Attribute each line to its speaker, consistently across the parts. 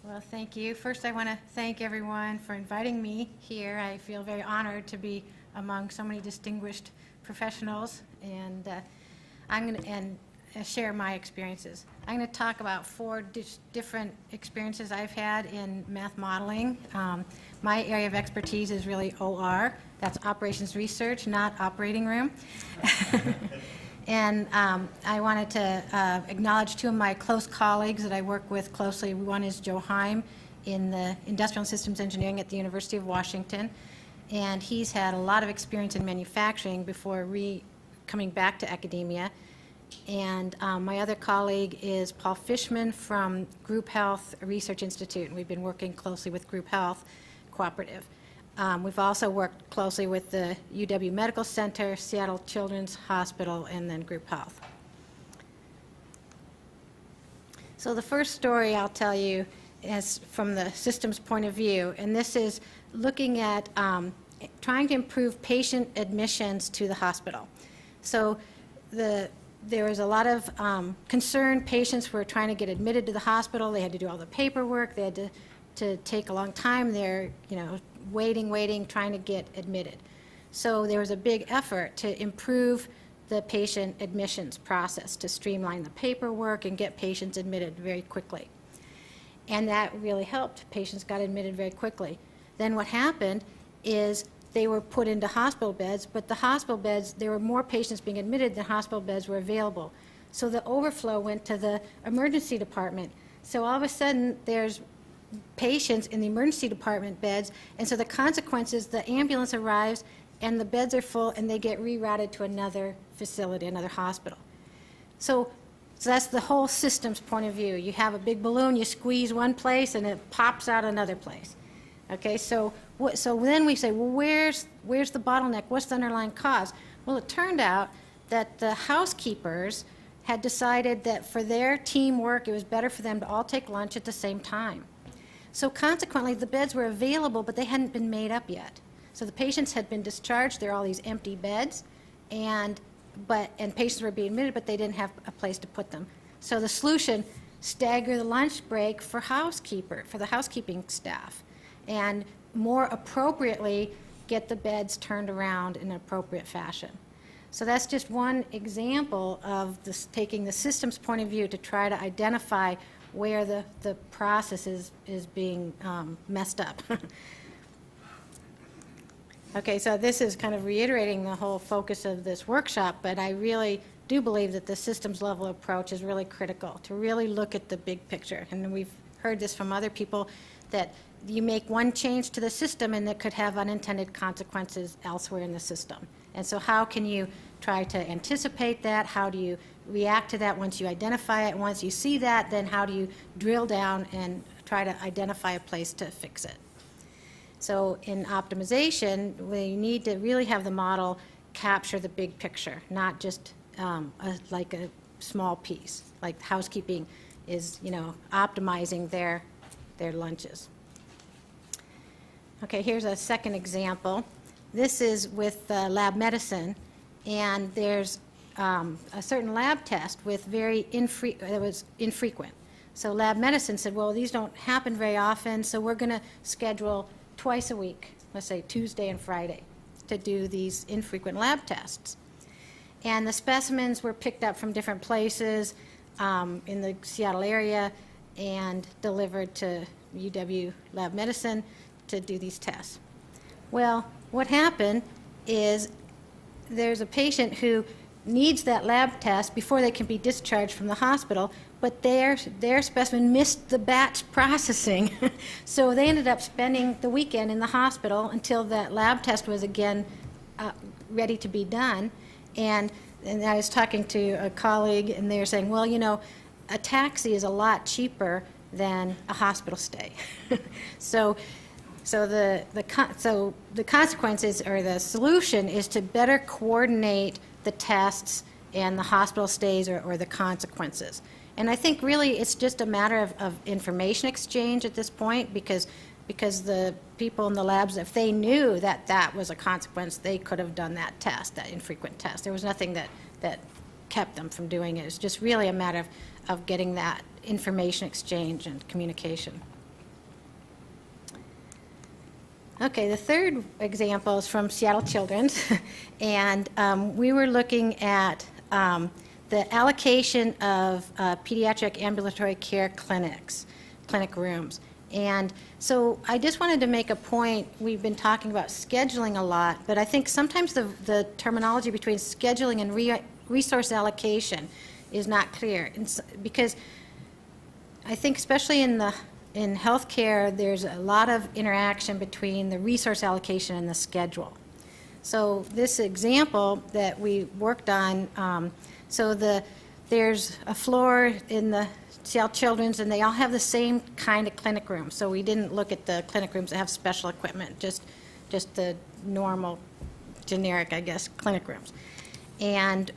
Speaker 1: Well, thank you. First, I want to thank everyone for inviting me here. I feel very honored to be among so many distinguished professionals, and I'm going to share my experiences. I'm going to talk about four different experiences I've had in math modeling. My area of expertise is really OR. That's operations research, not operating room. And I wanted to acknowledge two of my close colleagues that I work with closely. One is Joe Heim in the Industrial and Systems Engineering at the University of Washington. And he's had a lot of experience in manufacturing before coming back to academia. And my other colleague is Paul Fishman from Group Health Research Institute. And we've been working closely with Group Health Cooperative. We've also worked closely with the UW Medical Center, Seattle Children's Hospital, and then Group Health. So the first story I'll tell you is from the systems point of view, and this is looking at trying to improve patient admissions to the hospital. So there was a lot of concerned patients were trying to get admitted to the hospital. They had to do all the paperwork. They had to take a long time. They're, waiting, trying to get admitted. So there was a big effort to improve the patient admissions process, to streamline the paperwork and get patients admitted very quickly. And that really helped. Patients got admitted very quickly. Then what happened is they were put into hospital beds, but the hospital beds, there were more patients being admitted than hospital beds were available. So the overflow went to the emergency department. So all of a sudden, there's patients in the emergency department beds, and so the consequences, the ambulance arrives and the beds are full and they get rerouted to another facility, another hospital. So that's the whole systems point of view. You have a big balloon, you squeeze one place and it pops out another place. Okay, so then we say, well, where's the bottleneck? What's the underlying cause? Well, it turned out that the housekeepers had decided that for their teamwork, it was better for them to all take lunch at the same time. So consequently, the beds were available, but they hadn't been made up yet. So the patients had been discharged. There are all these empty beds, and patients were being admitted, but they didn't have a place to put them. So the solution: stagger the lunch break for the housekeeping staff, and more appropriately get the beds turned around in an appropriate fashion. So that's just one example of this, taking the systems point of view to try to identify where the process is being messed up. Okay, so this is kind of reiterating the whole focus of this workshop, but I really do believe that the systems level approach is really critical, to really look at the big picture. And we've heard this from other people, that you make one change to the system and that could have unintended consequences elsewhere in the system. And so how can you try to anticipate that? How do you react to that once you identify it? Once you see that, then how do you drill down and try to identify a place to fix it? So in optimization, we need to really have the model capture the big picture, not just like a small piece, like housekeeping is, optimizing their lunches. Okay, here's a second example. This is with lab medicine, and there's a certain lab test with that was infrequent. So lab medicine said, well, these don't happen very often, so we're going to schedule twice a week, let's say Tuesday and Friday, to do these infrequent lab tests. And the specimens were picked up from different places in the Seattle area and delivered to UW Lab Medicine to do these tests. Well, what happened is there's a patient who needs that lab test before they can be discharged from the hospital, but their specimen missed the batch processing. So they ended up spending the weekend in the hospital until that lab test was again ready to be done. And I was talking to a colleague, and they were saying, well, a taxi is a lot cheaper than a hospital stay. So the consequences, or the solution, is to better coordinate the tests and the hospital stays, or the consequences. And I think really it's just a matter of information exchange at this point, because the people in the labs, if they knew that that was a consequence, they could have done that test, that infrequent test. There was nothing that kept them from doing it. It's just really a matter of getting that information exchange and communication. Okay, the third example is from Seattle Children's, and we were looking at the allocation of pediatric ambulatory care clinic rooms. And so I just wanted to make a point. We've been talking about scheduling a lot, but I think sometimes the terminology between scheduling and resource allocation is not clear. Because I think especially in healthcare, there's a lot of interaction between the resource allocation and the schedule. So this example that we worked on, there's a floor in the Seattle Children's, and they all have the same kind of clinic room. So we didn't look at the clinic rooms that have special equipment, just the normal, generic, I guess, clinic rooms. And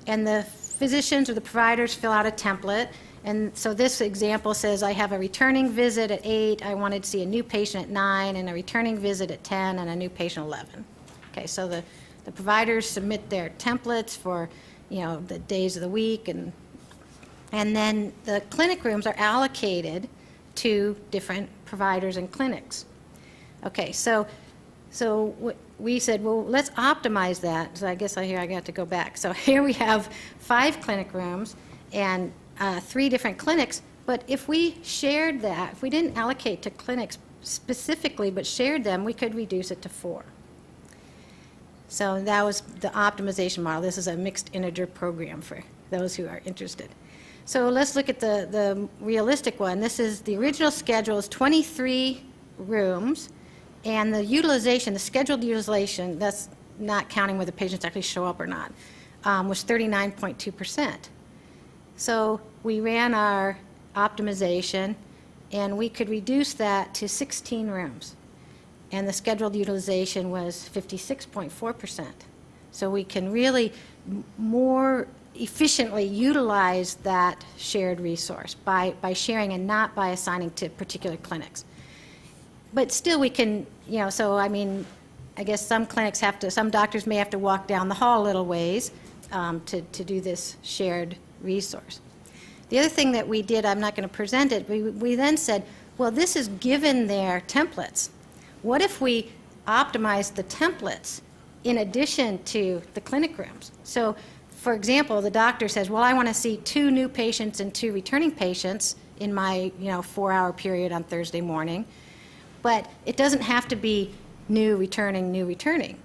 Speaker 1: the physicians or the providers fill out a template. And so this example says I have a returning visit at 8, I wanted to see a new patient at 9, and a returning visit at 10, and a new patient at 11. Okay, so the providers submit their templates for, the days of the week, and then the clinic rooms are allocated to different providers and clinics. Okay, so we said, well, let's optimize that. So I guess I got to go back. So here we have 5 clinic rooms and 3 different clinics, but if we shared that, if we didn't allocate to clinics specifically but shared them, we could reduce it to 4. So that was the optimization model. This is a mixed integer program for those who are interested. So let's look at the realistic one. This is the original schedule is 23 rooms, and the utilization, the scheduled utilization, that's not counting whether patients actually show up or not, was 39.2%. So we ran our optimization, and we could reduce that to 16 rooms. And the scheduled utilization was 56.4%. So we can really more efficiently utilize that shared resource by sharing and not by assigning to particular clinics. But still we can, so I mean, I guess some clinics some doctors may have to walk down the hall a little ways to do this shared resource. The other thing that we did, I'm not going to present it, we then said, well, this is given their templates. What if we optimize the templates in addition to the clinic rooms? So, for example, the doctor says, well, I want to see 2 new patients and 2 returning patients in my 4-hour period on Thursday morning, but it doesn't have to be new, returning.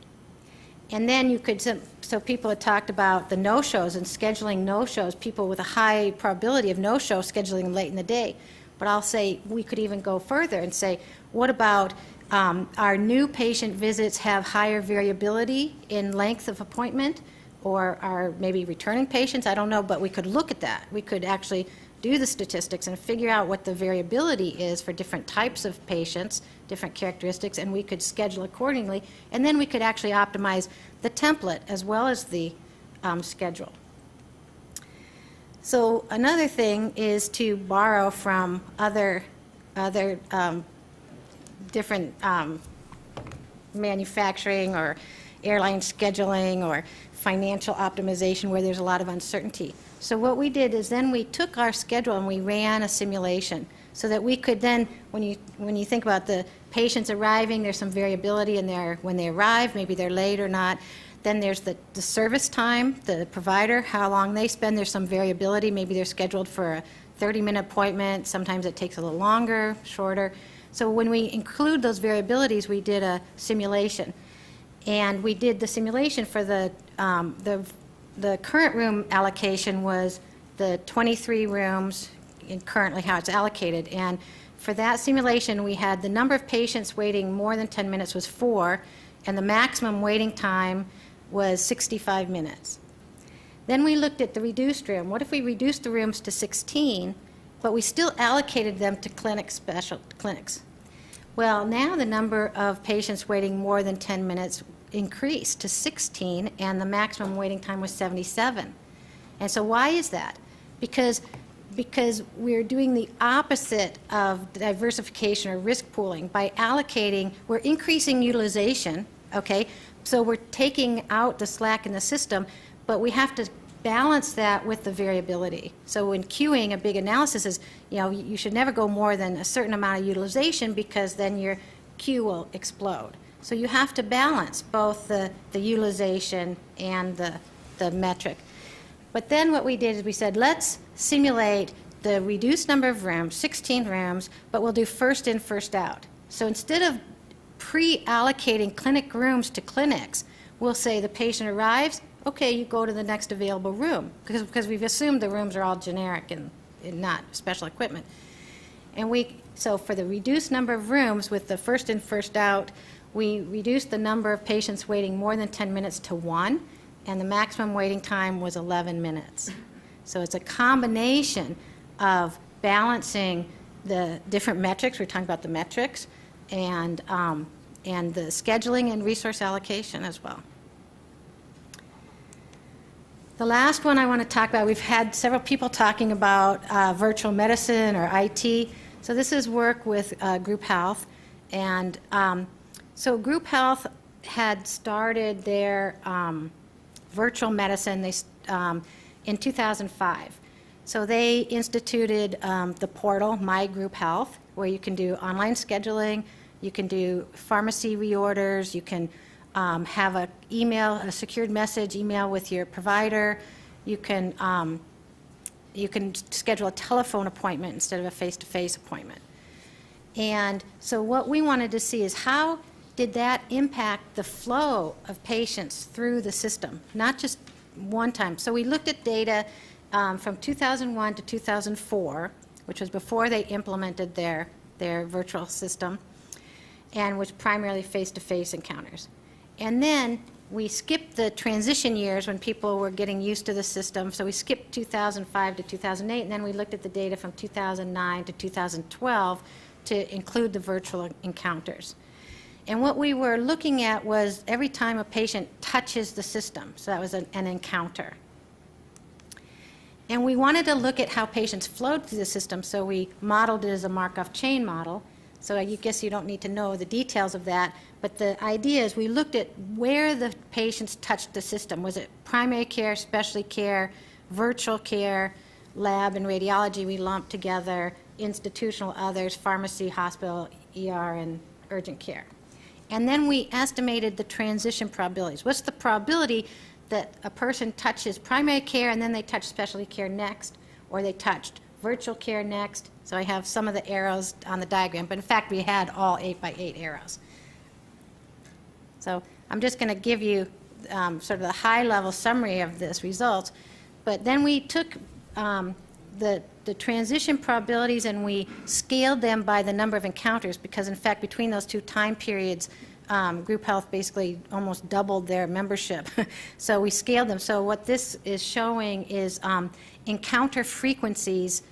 Speaker 1: And then you could, so people had talked about the no-shows and scheduling no-shows, people with a high probability of no-show scheduling them late in the day. But I'll say we could even go further and say, what about our new patient visits have higher variability in length of appointment, or our maybe returning patients? I don't know, but we could look at that. We could actually do the statistics and figure out what the variability is for different types of patients, different characteristics, and we could schedule accordingly. And then we could actually optimize the template as well as the schedule. So another thing is to borrow from other different manufacturing or airline scheduling or financial optimization where there's a lot of uncertainty. So what we did is then we took our schedule and we ran a simulation so that we could then, when you think about the patients arriving, there's some variability in when they arrive, maybe they're late or not. Then there's the service time, the provider, how long they spend, there's some variability. Maybe they're scheduled for a 30-minute appointment. Sometimes it takes a little longer, shorter. So when we include those variabilities, we did a simulation. And we did the simulation for the current room allocation was the 23 rooms in currently how it's allocated. And for that simulation, we had the number of patients waiting more than 10 minutes was 4, and the maximum waiting time was 65 minutes. Then we looked at the reduced room. What if we reduced the rooms to 16, but we still allocated them to special clinics? Well, now the number of patients waiting more than 10 minutes increased to 16, and the maximum waiting time was 77. And so why is that? Because we're doing the opposite of diversification or risk pooling. By allocating, we're increasing utilization, okay? So we're taking out the slack in the system, but we have to balance that with the variability. So in queuing, a big analysis is, you should never go more than a certain amount of utilization, because then you're queue will explode. So you have to balance both the utilization and the metric. But then what we did is we said, let's simulate the reduced number of rooms, 16 rooms, but we'll do first in, first out. So instead of pre-allocating clinic rooms to clinics, we'll say the patient arrives, okay, you go to the next available room, because we've assumed the rooms are all generic and not special equipment. And so for the reduced number of rooms with the first in, first out, we reduced the number of patients waiting more than 10 minutes to 1, and the maximum waiting time was 11 minutes. So it's a combination of balancing the different metrics, we're talking about the metrics, and the scheduling and resource allocation as well. The last one I want to talk about, we've had several people talking about virtual medicine or IT. So this is work with Group Health. And so Group Health had started their virtual medicine in 2005. So they instituted the portal, My Group Health, where you can do online scheduling, you can do pharmacy reorders, you can have a secured message email with your provider. You can schedule a telephone appointment instead of a face-to-face appointment. And so what we wanted to see is how did that impact the flow of patients through the system, not just one time. So we looked at data from 2001 to 2004, which was before they implemented their virtual system, and was primarily face-to-face encounters. And then we skipped the transition years when people were getting used to the system. So we skipped 2005 to 2008, and then we looked at the data from 2009 to 2012 to include the virtual encounters. And what we were looking at was every time a patient touches the system. So that was an encounter. And we wanted to look at how patients flowed through the system, so we modeled it as a Markov chain model. So I guess you don't need to know the details of that, but the idea is we looked at where the patients touched the system. Was it primary care, specialty care, virtual care, lab and radiology we lumped together, institutional others, pharmacy, hospital, ER, and urgent care. And then we estimated the transition probabilities. What's the probability that a person touches primary care and then they touch specialty care next, or they touched virtual care next? So I have some of the arrows on the diagram, but in fact we had all 8x8 arrows. So I'm just going to give you sort of the high-level summary of this results, but then we took the transition probabilities and we scaled them by the number of encounters, because in fact between those two time periods Group Health basically almost doubled their membership. So we scaled them. So what this is showing is encounter frequencies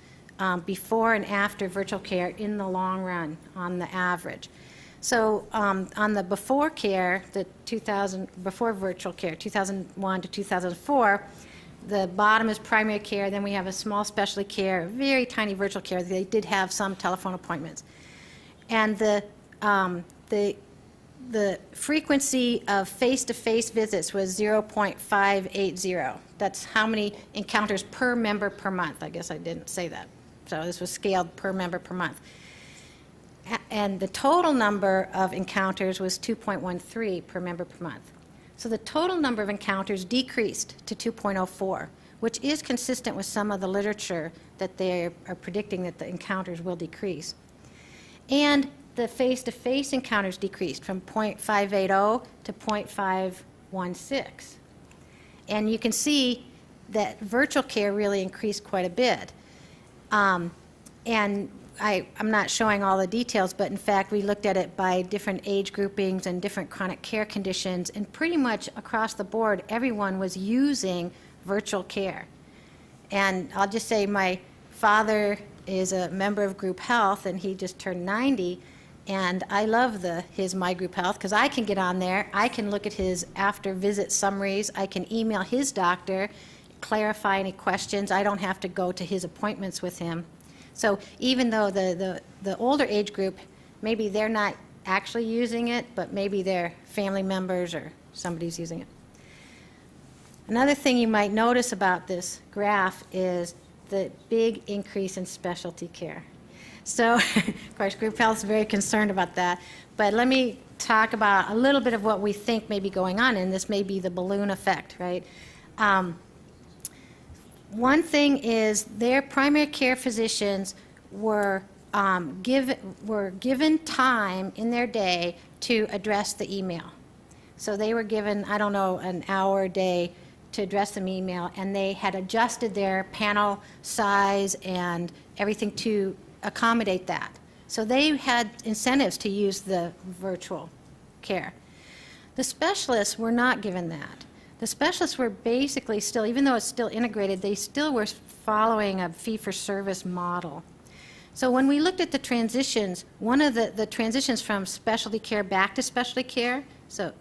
Speaker 1: before and after virtual care in the long run on the average. So on the before care, before virtual care, 2001 to 2004, the bottom is primary care, then we have a small specialty care, very tiny virtual care. They did have some telephone appointments. And the frequency of face-to-face visits was 0.580. That's how many encounters per member per month. I guess I didn't say that. So this was scaled per member per month. And the total number of encounters was 2.13 per member per month. So the total number of encounters decreased to 2.04, which is consistent with some of the literature that they are predicting that the encounters will decrease. And the face-to-face encounters decreased from 0.580 to 0.516. And you can see that virtual care really increased quite a bit. And I'm not showing all the details, but in fact we looked at it by different age groupings and different chronic care conditions, and pretty much across the board everyone was using virtual care. And I'll just say my father is a member of Group Health, and he just turned 90, and I love his My Group Health because I can get on there, I can look at his after visit summaries, I can email his doctor, clarify any questions. I don't have to go to his appointments with him. So even though the older age group, maybe they're not actually using it, but maybe their family members or somebody's using it. Another thing you might notice about this graph is the big increase in specialty care. So, of course, group health is very concerned about that. But let me talk about a little bit of what we think may be going on, and this may be the balloon effect, right? One thing is their primary care physicians were given time in their day to address the email. So they were given, I don't know, an hour a day to address the email, and they had adjusted their panel size and everything to accommodate that. So they had incentives to use the virtual care. The specialists were not given that. The specialists were basically still, even though it's still integrated, they still were following a fee-for-service model. So when we looked at the transitions, one of the transitions from specialty care back to specialty care, so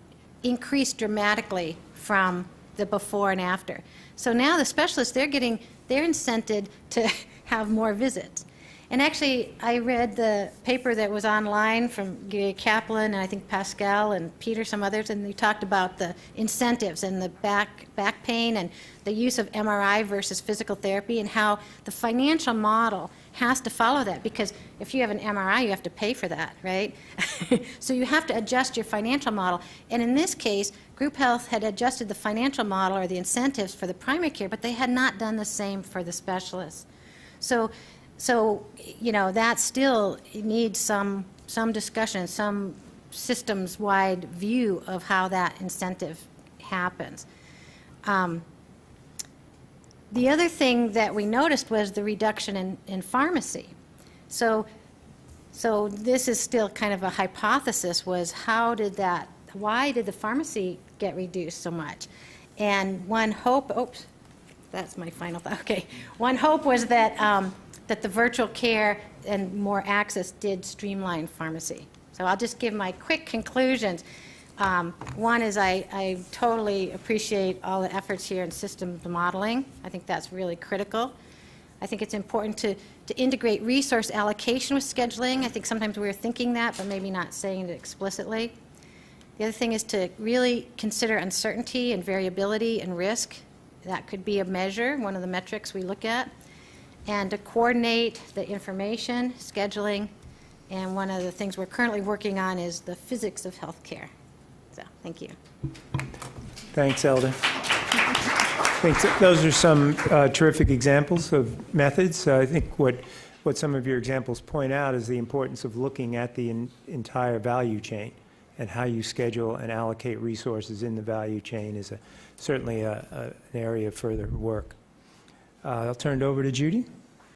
Speaker 1: increased dramatically from the before and after. So now the specialists, they're incented to have more visits. And actually, I read the paper that was online from Gary Kaplan, and I think Pascal and Peter, some others, and they talked about the incentives and the back pain and the use of MRI versus physical therapy, and how the financial model has to follow that, because if you have an MRI, you have to pay for that, right? So you have to adjust your financial model. And in this case, group health had adjusted the financial model or the incentives for the primary care, but they had not done the same for the specialists. So you know, that still needs some discussion, some systems-wide view of how that incentive happens. The other thing that we noticed was the reduction in pharmacy. So this is still kind of a hypothesis, was why did the pharmacy get reduced so much? And one hope, oops, that's my final thought, okay. One hope was that that the virtual care and more access did streamline pharmacy. So I'll just give my quick conclusions. One is I totally appreciate all the efforts here in systems modeling. I think that's really critical. I think it's important to integrate resource allocation with scheduling. I think sometimes we're thinking that, but maybe not saying it explicitly. The other thing is to really consider uncertainty and variability and risk. That could be a measure, one of the metrics we look at. And to coordinate the information, scheduling, and one of the things we're currently working on is the physics of healthcare. So, thank you.
Speaker 2: Thanks, Zelda. I think those are some terrific examples of methods. I think what some of your examples point out is the importance of looking at the entire value chain, and how you schedule and allocate resources in the value chain is certainly an area of further work. I'll turn it over to Judy.